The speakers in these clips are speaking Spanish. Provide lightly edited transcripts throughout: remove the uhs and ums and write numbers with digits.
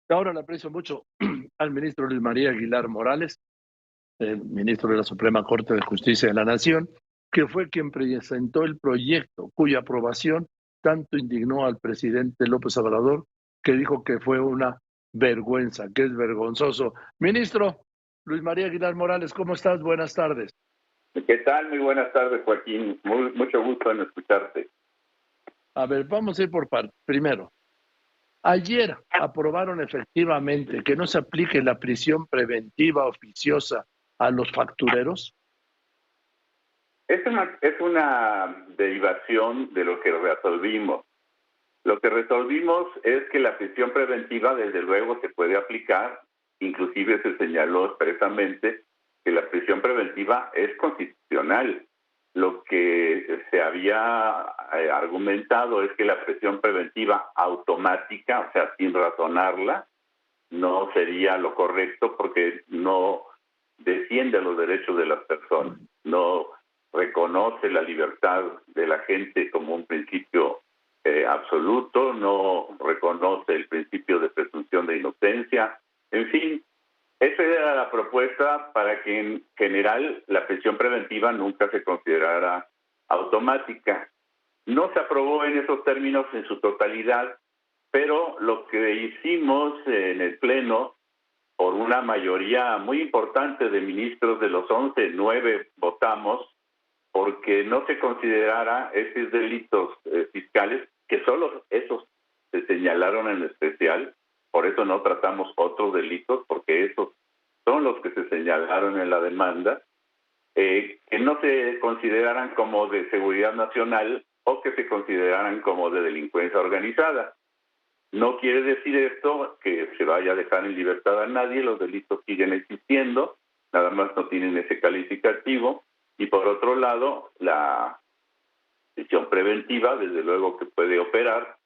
Ahora le aprecio mucho al ministro Luis María Aguilar Morales, ministro de la Suprema Corte de Justicia de la Nación, que fue quien presentó el proyecto cuya aprobación tanto indignó al presidente López Obrador, que dijo que fue una vergüenza, que es vergonzoso. Ministro Luis María Aguilar Morales, ¿cómo estás? Buenas tardes. ¿Qué tal? Muy buenas tardes, Joaquín. Mucho gusto en escucharte. A ver, vamos a ir por partes. Primero, ayer aprobaron efectivamente que no se aplique la prisión preventiva oficiosa a los factureros. Es una derivación de lo que resolvimos. Lo que resolvimos es que la prisión preventiva, desde luego, se puede aplicar. Inclusive se señaló expresamente que la prisión preventiva es constitucional. Lo que se había argumentado es que la prisión preventiva automática, o sea, sin razonarla, no sería lo correcto porque no defiende los derechos de las personas, no reconoce la libertad de la gente como un principio absoluto, no reconoce el principio de presunción de inocencia, en fin. Esa era la propuesta para que en general la prisión preventiva nunca se considerara automática. No se aprobó en esos términos en su totalidad, pero lo que hicimos en el Pleno, por una mayoría muy importante de ministros de los 11, 9 votamos porque no se considerara esos delitos fiscales, que solo esos se señalaron en especial. Por eso no tratamos otros delitos, porque esos son los que se señalaron en la demanda, que no se consideraran como de seguridad nacional o que se consideraran como de delincuencia organizada. No quiere decir esto que se vaya a dejar en libertad a nadie, los delitos siguen existiendo, nada más no tienen ese calificativo. Y por otro lado, la prisión preventiva, desde luego que puede operar,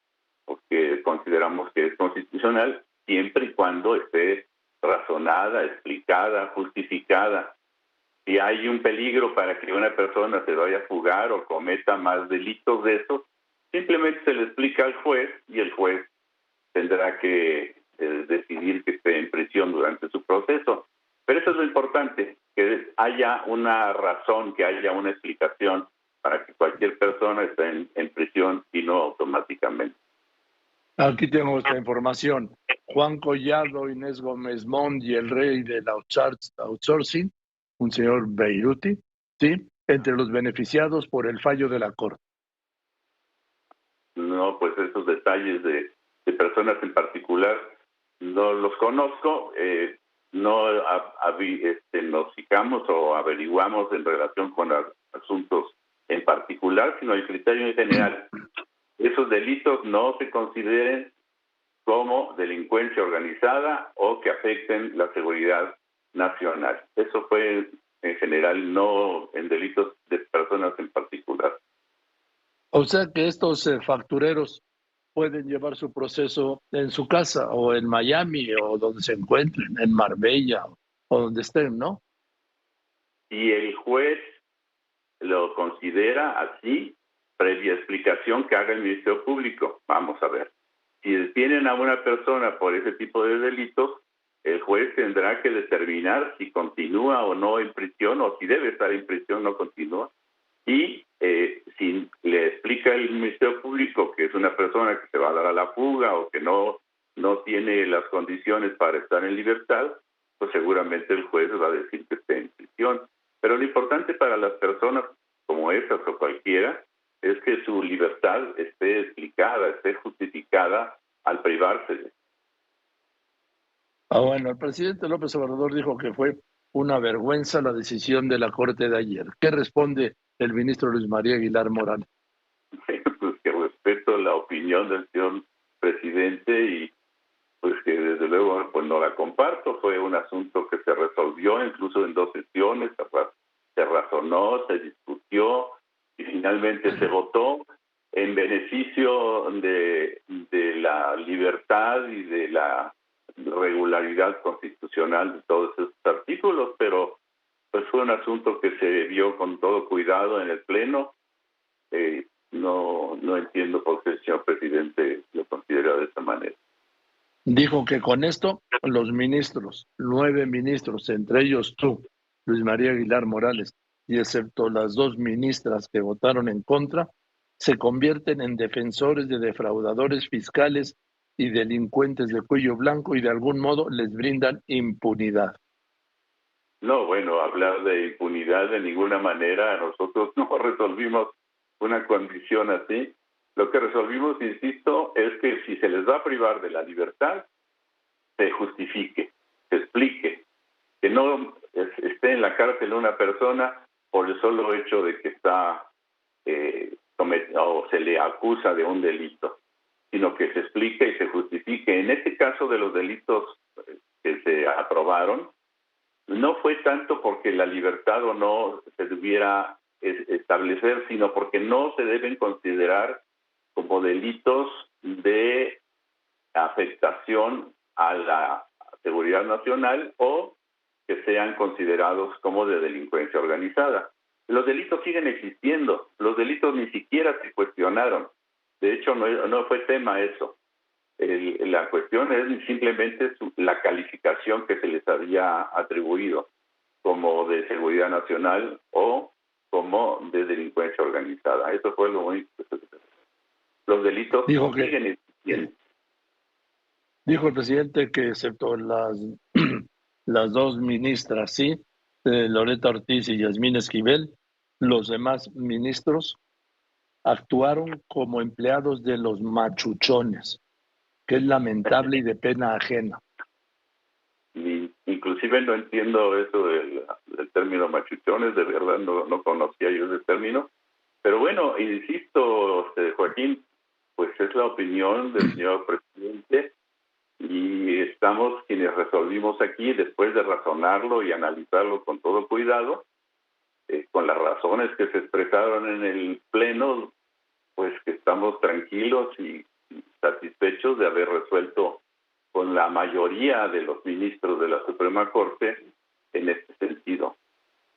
porque consideramos que es constitucional, siempre y cuando esté razonada, explicada, justificada. Si hay un peligro para que una persona se vaya a fugar o cometa más delitos de esos, simplemente se le explica al juez y el juez tendrá que decidir que esté en prisión durante su proceso. Pero eso es lo importante, que haya una razón, que haya una explicación para que cualquier persona esté en prisión y no automáticamente. Aquí tengo esta información. Juan Collado, Inés Gómez Mont y el rey del outsourcing, un señor Beiruti, ¿sí? Entre los beneficiados por el fallo de la Corte. No, pues esos detalles de personas en particular no los conozco, no nos fijamos o averiguamos en relación con asuntos en particular, sino el criterio en general. Esos delitos no se consideren como delincuencia organizada o que afecten la seguridad nacional. Eso fue en general, no en delitos de personas en particular. O sea que estos factureros pueden llevar su proceso en su casa o en Miami o donde se encuentren, en Marbella o donde estén, ¿no? Y el juez lo considera así, previa explicación que haga el Ministerio Público. Vamos a ver. Si detienen a una persona por ese tipo de delitos, el juez tendrá que determinar si continúa o no en prisión, o si debe estar en prisión o no continúa. Y si le explica el Ministerio Público que es una persona que se va a dar a la fuga o que no tiene las condiciones para estar en libertad, pues seguramente el juez va a decir que esté en prisión. Pero lo importante para las personas como esas o cualquiera es que su libertad esté explicada, esté justificada al privársele. Bueno, el presidente López Obrador dijo que fue una vergüenza la decisión de la Corte de ayer. ¿Qué responde el ministro Luis María Aguilar Morales? Pues que respeto la opinión del señor presidente y pues que desde luego pues no la comparto. Fue un asunto que se resolvió incluso en 2 sesiones, se razonó, se discutió y finalmente se votó en beneficio de la libertad y de la regularidad constitucional de todos esos artículos, pero pues fue un asunto que se vio con todo cuidado en el Pleno. No entiendo por qué el señor presidente lo considera de esta manera. Dijo que con esto los ministros, 9 ministros, entre ellos tú, Luis María Aguilar Morales, y excepto las 2 ministras que votaron en contra, se convierten en defensores de defraudadores fiscales y delincuentes de cuello blanco y de algún modo les brindan impunidad. No, bueno, hablar de impunidad de ninguna manera, nosotros no resolvimos una condición así. Lo que resolvimos, insisto, es que si se les va a privar de la libertad, se justifique, se explique, que no esté en la cárcel una persona por el solo hecho de que está o se le acusa de un delito, sino que se explique y se justifique. En este caso de los delitos que se aprobaron, no fue tanto porque la libertad o no se debiera establecer, sino porque no se deben considerar como delitos de afectación a la seguridad nacional o que sean considerados como de delincuencia organizada. Los delitos siguen existiendo, los delitos ni siquiera se cuestionaron. De hecho, no fue tema eso. La cuestión es simplemente la calificación que se les había atribuido como de seguridad nacional o como de delincuencia organizada. Eso fue lo único que se les atribuye. Los delitos siguen existiendo. Dijo el presidente que excepto las 2 ministras, sí, Loreta Ortiz y Yasmín Esquivel, los demás ministros actuaron como empleados de los machuchones, que es lamentable y de pena ajena. Y inclusive no entiendo eso del término machuchones, de verdad no conocía yo ese término, pero bueno, insisto, Joaquín, pues es la opinión del señor presidente y estamos quienes resolvimos aquí, después de razonarlo y analizarlo con todo cuidado, con las razones que se expresaron en el Pleno, pues que estamos tranquilos y satisfechos de haber resuelto con la mayoría de los ministros de la Suprema Corte en este sentido.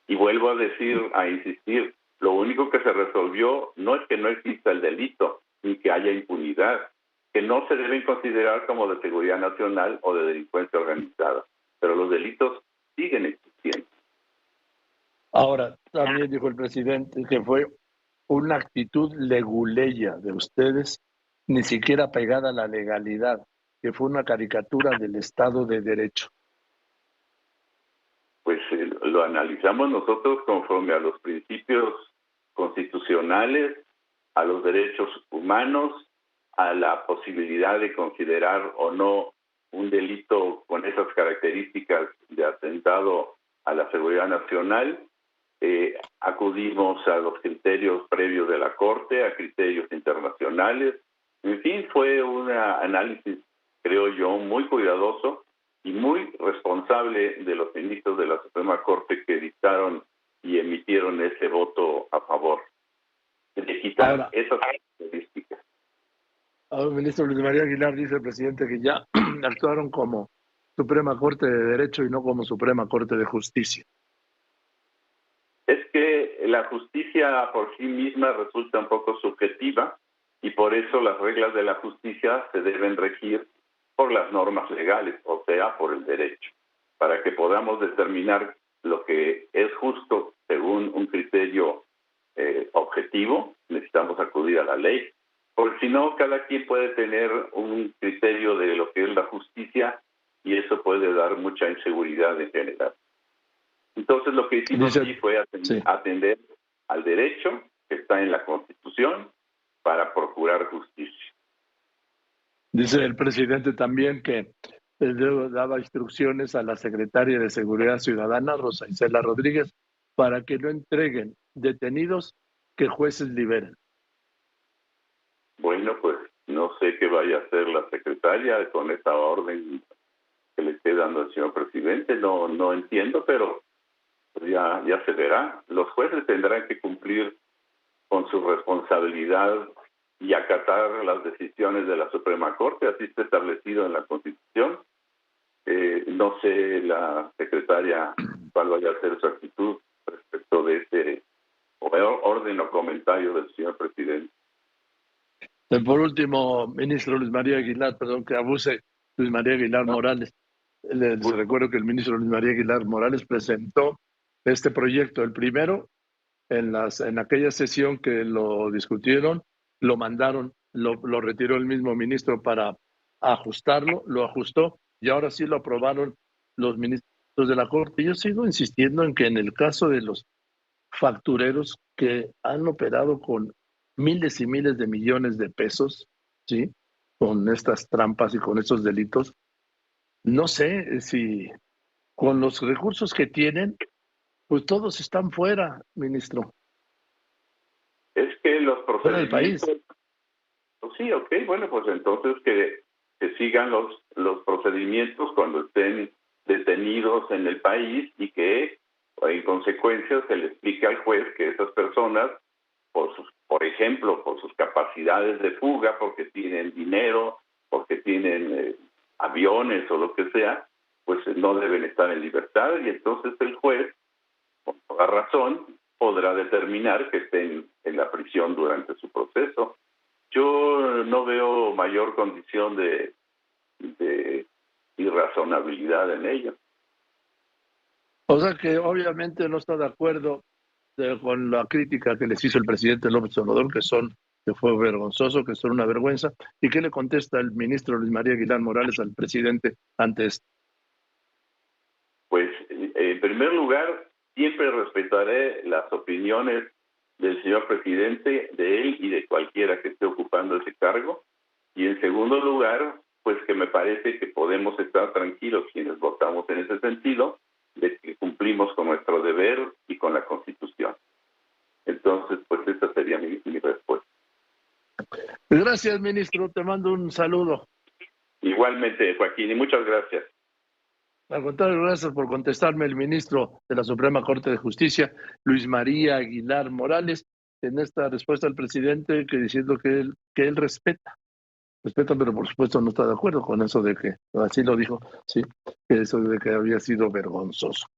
Y vuelvo a insistir, lo único que se resolvió no es que no exista el delito, ni que haya impunidad, que no se deben considerar como de seguridad nacional o de delincuencia organizada, pero los delitos siguen existiendo. Ahora, también dijo el presidente que fue una actitud leguleya de ustedes, ni siquiera pegada a la legalidad, que fue una caricatura del Estado de Derecho. Pues lo analizamos nosotros conforme a los principios constitucionales, a los derechos humanos, a la posibilidad de considerar o no un delito con esas características de atentado a la seguridad nacional. Acudimos a los criterios previos de la Corte, a criterios internacionales. En fin, fue un análisis, creo yo, muy cuidadoso y muy responsable de los ministros de la Suprema Corte que dictaron y emitieron ese voto a favor de quitar esas características. Ahora, ministro Luis María Aguilar, dice el presidente que ya actuaron como Suprema Corte de Derecho y no como Suprema Corte de Justicia. Es que la justicia por sí misma resulta un poco subjetiva y por eso las reglas de la justicia se deben regir por las normas legales, o sea, por el derecho, para que podamos determinar lo que es justo según un criterio objetivo. Necesitamos acudir a la ley, porque si no, cada quien puede tener un criterio de lo que es la justicia y eso puede dar mucha inseguridad en general. Entonces lo que hicimos aquí fue atender al derecho que está en la Constitución para procurar justicia. Dice el presidente también que daba instrucciones a la secretaria de Seguridad Ciudadana, Rosa Isela Rodríguez, para que no entreguen detenidos que jueces liberen. Bueno, pues no sé qué vaya a hacer la secretaria con esta orden que le esté dando el señor presidente, no entiendo, pero pues ya se verá. Los jueces tendrán que cumplir con su responsabilidad y acatar las decisiones de la Suprema Corte, así está establecido en la Constitución. No sé la secretaria cuál vaya a ser su actitud respecto de este orden o comentario del señor presidente. Por último, ministro Luis María Aguilar, perdón que abuse, Luis María Aguilar Morales. Les recuerdo que el ministro Luis María Aguilar Morales presentó este proyecto, el primero, en aquella sesión que lo discutieron, lo mandaron, lo retiró el mismo ministro para ajustarlo, lo ajustó y ahora sí lo aprobaron los ministros de la Corte. Yo sigo insistiendo en que en el caso de los factureros que han operado con miles y miles de millones de pesos, ¿sí? Con estas trampas y con estos delitos, no sé si con los recursos que tienen, pues todos están fuera, ministro. Es que los Fuera del país. procedimientos, pues sí, ok, bueno, pues entonces que sigan los procedimientos cuando estén detenidos en el país y que en consecuencia se le explique al juez que esas personas, por ejemplo, por sus capacidades de fuga, porque tienen dinero, porque tienen aviones o lo que sea, pues no deben estar en libertad y entonces el juez, por toda razón, podrá determinar que estén en la prisión durante su proceso. Yo no veo mayor condición de irrazonabilidad en ello. O sea que obviamente no está de acuerdo con la crítica que les hizo el presidente López Obrador, que fue vergonzoso, que son una vergüenza. ¿Y qué le contesta el ministro Luis María Aguilar Morales al presidente ante esto? Pues, en primer lugar, siempre respetaré las opiniones del señor presidente, de él y de cualquiera que esté ocupando ese cargo. Y en segundo lugar, pues que me parece que podemos estar tranquilos quienes votamos en ese sentido, de que cumplimos con nuestro deber y con la Constitución. Entonces, pues esa sería mi respuesta. Gracias, ministro. Te mando un saludo. Igualmente, Joaquín, y muchas gracias. Al contrario, gracias por contestarme el ministro de la Suprema Corte de Justicia, Luis María Aguilar Morales, en esta respuesta al presidente, que diciendo que él respeta, pero por supuesto no está de acuerdo con eso de que, así lo dijo, sí, que eso de que había sido vergonzoso.